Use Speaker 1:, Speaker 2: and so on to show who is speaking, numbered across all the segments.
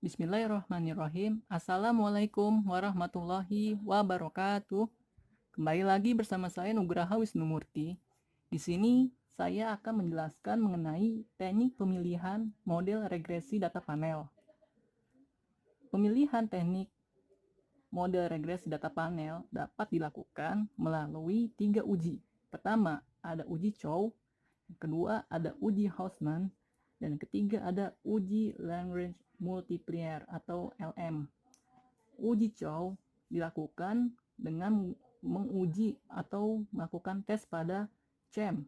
Speaker 1: Bismillahirrahmanirrahim. Assalamualaikum warahmatullahi wabarakatuh. Kembali lagi bersama saya Nugraha Wisnumurti. Di sini saya akan menjelaskan mengenai teknik pemilihan model regresi data panel. Pemilihan teknik model regresi data panel dapat dilakukan melalui 3 uji. Pertama, ada uji Chow. Yang kedua, ada uji Hausman. Dan yang ketiga, ada uji Lagrange Multiplier atau LM. Uji Chow dilakukan dengan menguji atau melakukan tes pada CHEM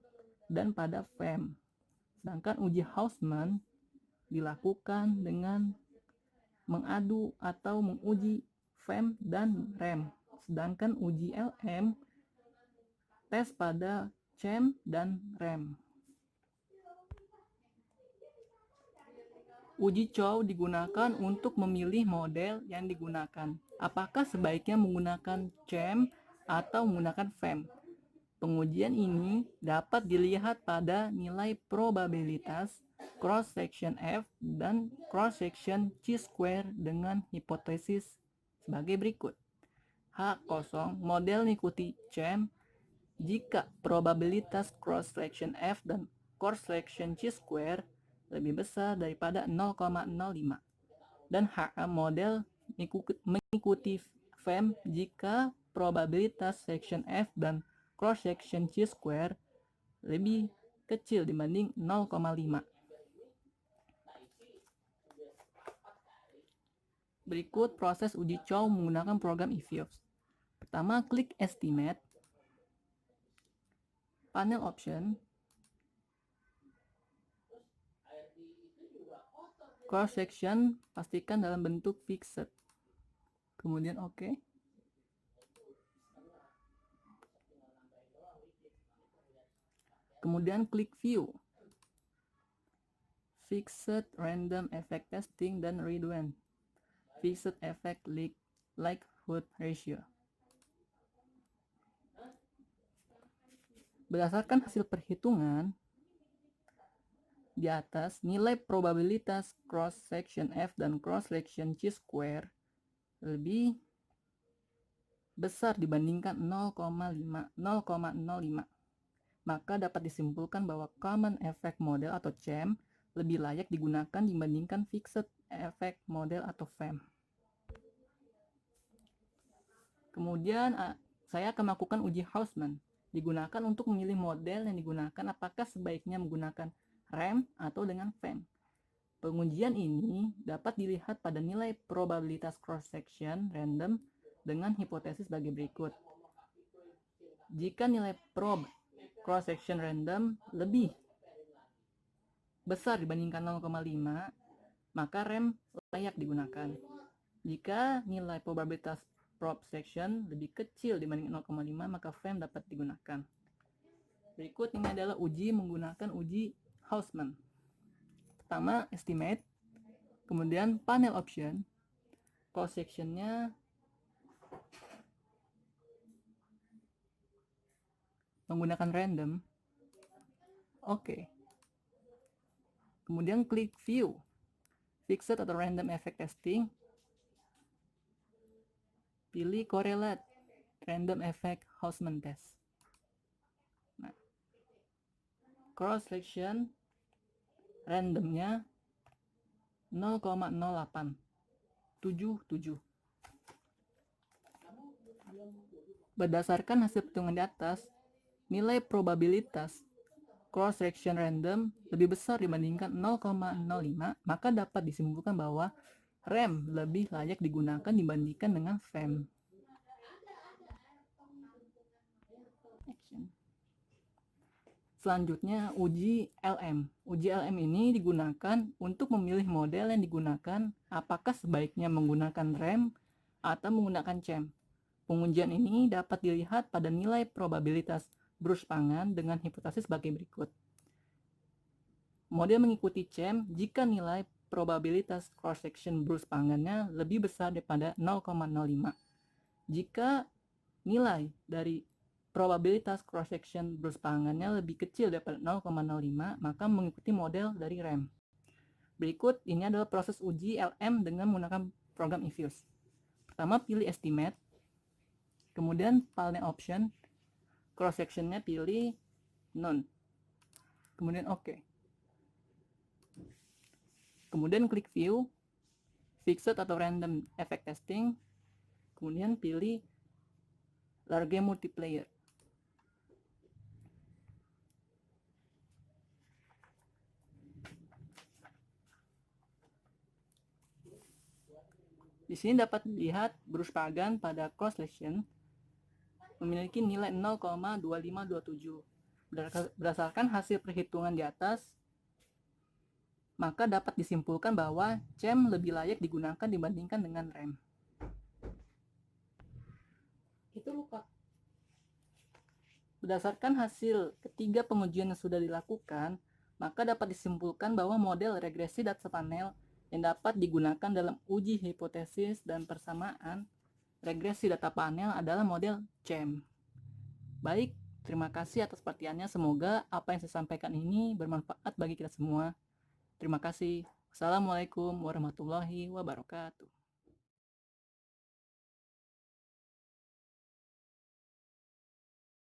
Speaker 1: dan pada FEM. Sedangkan uji Hausman dilakukan dengan mengadu atau menguji FEM dan REM. Sedangkan uji LM tes pada CHEM dan REM. Uji Chow digunakan untuk memilih model yang digunakan. Apakah sebaiknya menggunakan CHEM atau menggunakan FEM? Pengujian ini dapat dilihat pada nilai probabilitas cross-section F dan cross-section chi-square dengan hipotesis sebagai berikut. H0 model mengikuti CHEM jika probabilitas cross-section F dan cross-section chi-square lebih besar daripada 0,05, dan HA model mengikuti FEM jika probabilitas section F dan cross section chi-square lebih kecil dibanding 0,5. Berikut proses uji Chow menggunakan program EVIOS. Pertama, klik Estimate, Panel Option, cross section pastikan dalam bentuk fixed, kemudian OK. Kemudian klik View, Fixed Random Effect Testing dan Redundant Fixed Effect Likelihood Ratio. Berdasarkan hasil perhitungan di atas, nilai probabilitas cross section F dan cross section chi-square lebih besar dibandingkan 0,05. Maka dapat disimpulkan bahwa Common Effect Model atau CHEM lebih layak digunakan dibandingkan Fixed Effect Model atau FEM. Kemudian saya akan melakukan uji Hausman. Digunakan untuk memilih model yang digunakan, apakah sebaiknya menggunakan REM atau dengan FEM. Pengujian ini dapat dilihat pada nilai probabilitas cross-section random dengan hipotesis sebagai berikut. Jika nilai prob cross-section random lebih besar dibandingkan 0,5, maka REM layak digunakan. Jika nilai probabilitas prob section lebih kecil dibanding 0,5, maka FEM dapat digunakan. Berikut ini adalah uji menggunakan uji Hausman. Pertama, estimate, kemudian panel option, cross sectionnya menggunakan random, OK. Kemudian klik View, Fixed atau Random Effect Testing, pilih Correlate Random Effect Hausman Test. Nah, cross section randomnya 0,0877. Berdasarkan hasil perhitungan di atas, nilai probabilitas cross section random lebih besar dibandingkan 0,05, maka dapat disimpulkan bahwa REM lebih layak digunakan dibandingkan dengan FEM. Selanjutnya, uji LM. Uji LM ini digunakan untuk memilih model yang digunakan, apakah sebaiknya menggunakan REM atau menggunakan CHEM. Pengujian ini dapat dilihat pada nilai probabilitas Bruce Pangan dengan hipotesis sebagai berikut. Model mengikuti CHEM jika nilai probabilitas cross-section Bruce Pangannya lebih besar daripada 0,05. Jika nilai dari probabilitas cross-section Bruce Pangannya lebih kecil daripada 0,05, maka mengikuti model dari REM. Berikut ini adalah proses uji LM dengan menggunakan program eViews. Pertama pilih estimate, kemudian file option, cross sectionnya pilih none, kemudian OK. Kemudian klik view, fixed atau random effect testing, kemudian pilih large multiplayer. Di sini dapat dilihat Bruce Pagan pada cross section memiliki nilai 0,2527. Berdasarkan hasil perhitungan di atas, maka dapat disimpulkan bahwa CEM lebih layak digunakan dibandingkan dengan RAM. Itu lupa. Berdasarkan hasil ketiga pengujian yang sudah dilakukan, maka dapat disimpulkan bahwa model regresi data panel yang dapat digunakan dalam uji hipotesis dan persamaan regresi data panel adalah model CEM. Baik, terima kasih atas perhatiannya. Semoga apa yang saya sampaikan ini bermanfaat bagi kita semua. Terima kasih. Assalamualaikum warahmatullahi wabarakatuh.